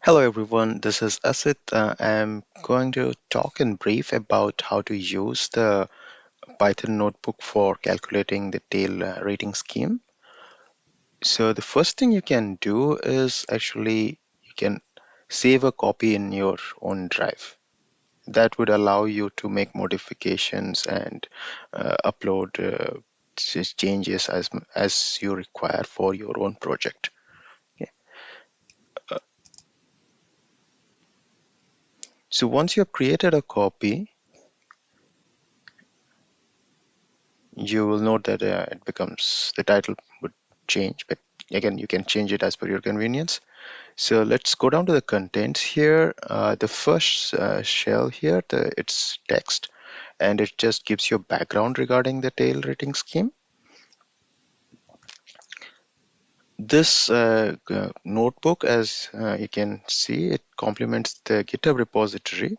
Hello everyone, this is Asit. I'm going to talk in brief about how to use the Python notebook for calculating the tail rating scheme. So the first thing you can do is actually you can save a copy in your own drive. That would allow you to make modifications and upload changes as you require for your own project. Okay. Uh, so once you have created a copy, you will note that it becomes the title would change, but again you can change it as per your convenience. So let's go down to the contents here. The first shell here, it's text, and it just gives you a background regarding the tail rating scheme. This notebook, as you can see, it complements the GitHub repository,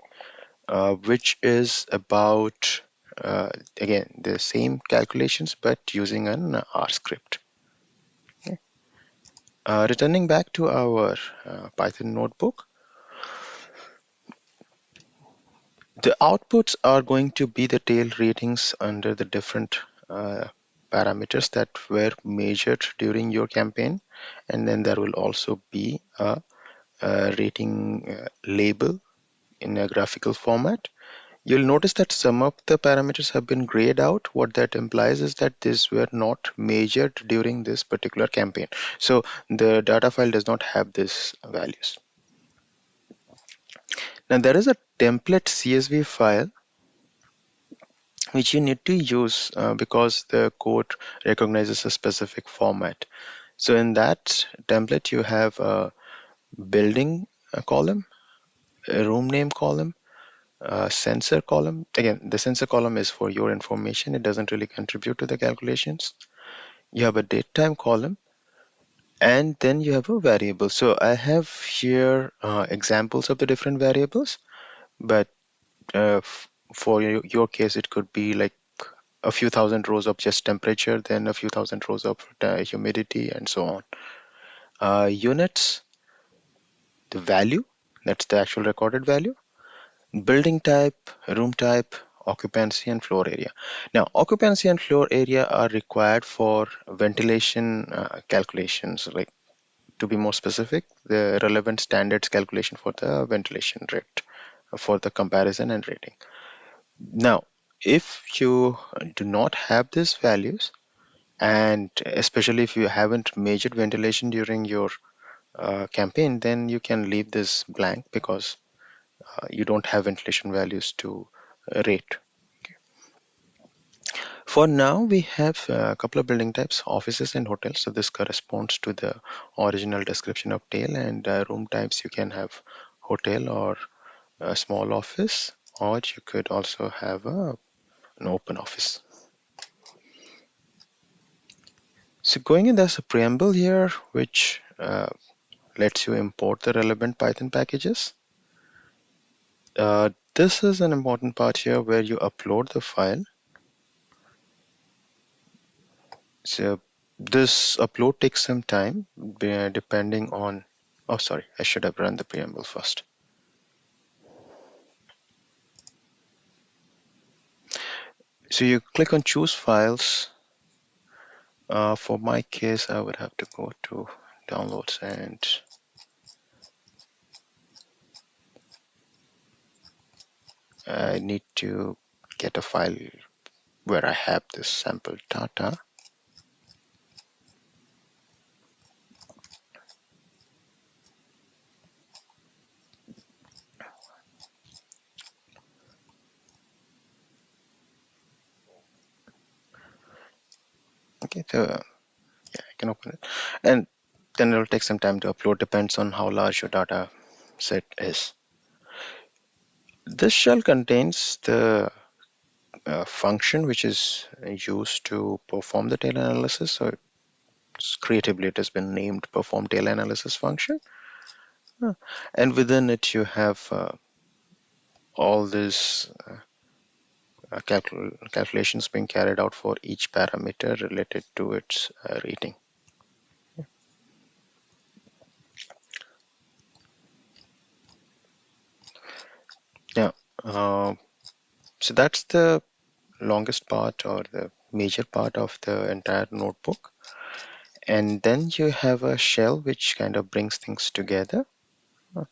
which is about again the same calculations but using an R script. Returning back to our Python notebook, the outputs are going to be the tail ratings under the different parameters that were measured during your campaign. And then there will also be a rating label in a graphical format. You'll notice that some of the parameters have been grayed out. What that implies is that these were not measured during this particular campaign. So the data file does not have these values. Now there is a template CSV file which you need to use because the code recognizes a specific format. So in that template, you have a building column, a room name column, a sensor column. Again, the sensor column is for your information. It doesn't really contribute to the calculations. You have a date time column, and then you have a variable. So I have here examples of the different variables, but for your case, it could be like a few thousand rows of just temperature, then a few thousand rows of humidity, and so on. Units, the value, that's the actual recorded value, building type, room type, occupancy, and floor area. Now, occupancy and floor area are required for ventilation calculations, like to be more specific, the relevant standards calculation for the ventilation rate for the comparison and rating. Now, if you do not have these values, and especially if you haven't measured ventilation during your campaign, then you can leave this blank because you don't have ventilation values to rate. For now, we have a couple of building types, offices and hotels. So this corresponds to the original description of tail, and room types you can have hotel or a small office, or you could also have an open office. So going in, there's a preamble here which lets you import the relevant Python packages. This is an important part here where you upload the file. So this upload takes some time depending on, oh sorry, I should have run the preamble first. So you click on choose files. For my case, I would have to go to downloads and I need to get a file where I have this sample data. Okay, so yeah, I can open it. And then it'll take some time to upload, depends on how large your data set is. This shell contains the function which is used to perform the tail analysis. So creatively it has been named perform tail analysis function. And within it you have all these calculations being carried out for each parameter related to its rating. Uh, so that's the longest part or the major part of the entire notebook. And then you have a shell which kind of brings things together, uh,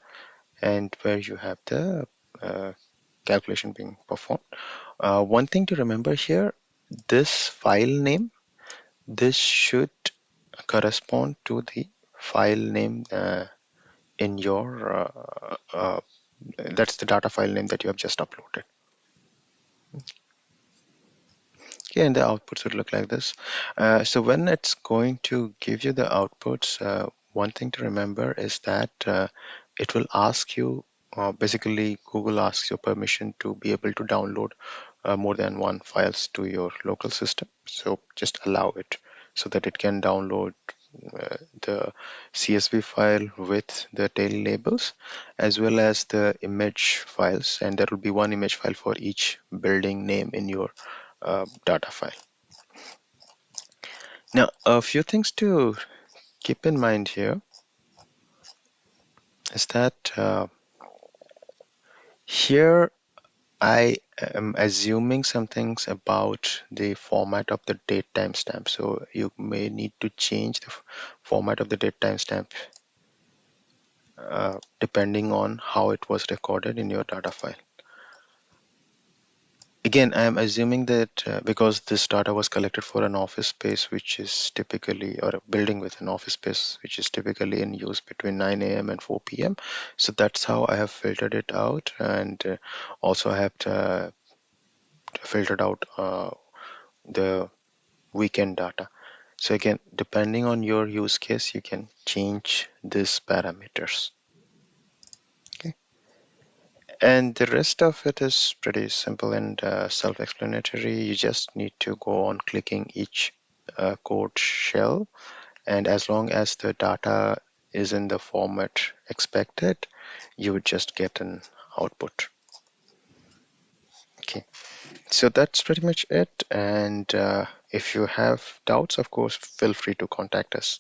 and where you have the uh, calculation being performed. One thing to remember here, this file name, this should correspond to the file name in your, that's the data file name that you have just uploaded. Okay, and the outputs would look like this. So when it's going to give you the outputs, one thing to remember is that it will ask you, basically Google asks your permission to be able to download more than one files to your local system. So just allow it so that it can download the CSV file with the tail labels as well as the image files, and there will be one image file for each building name in your data file. Now, a few things to keep in mind here is that here I am assuming some things about the format of the date timestamp. So you may need to change the format of the date timestamp depending on how it was recorded in your data file. Again, I am assuming that because this data was collected for an office space, which is typically, or a building with an office space, which is typically in use between 9 a.m. and 4 p.m. So that's how I have filtered it out. And also I have filtered out the weekend data. So again, depending on your use case, you can change these parameters. Okay. And the rest of it is pretty simple and self-explanatory. You just need to go on clicking each code shell, and as long as the data is in the format expected, you would just get an output. Okay, so that's pretty much it. And if you have doubts, of course, feel free to contact us.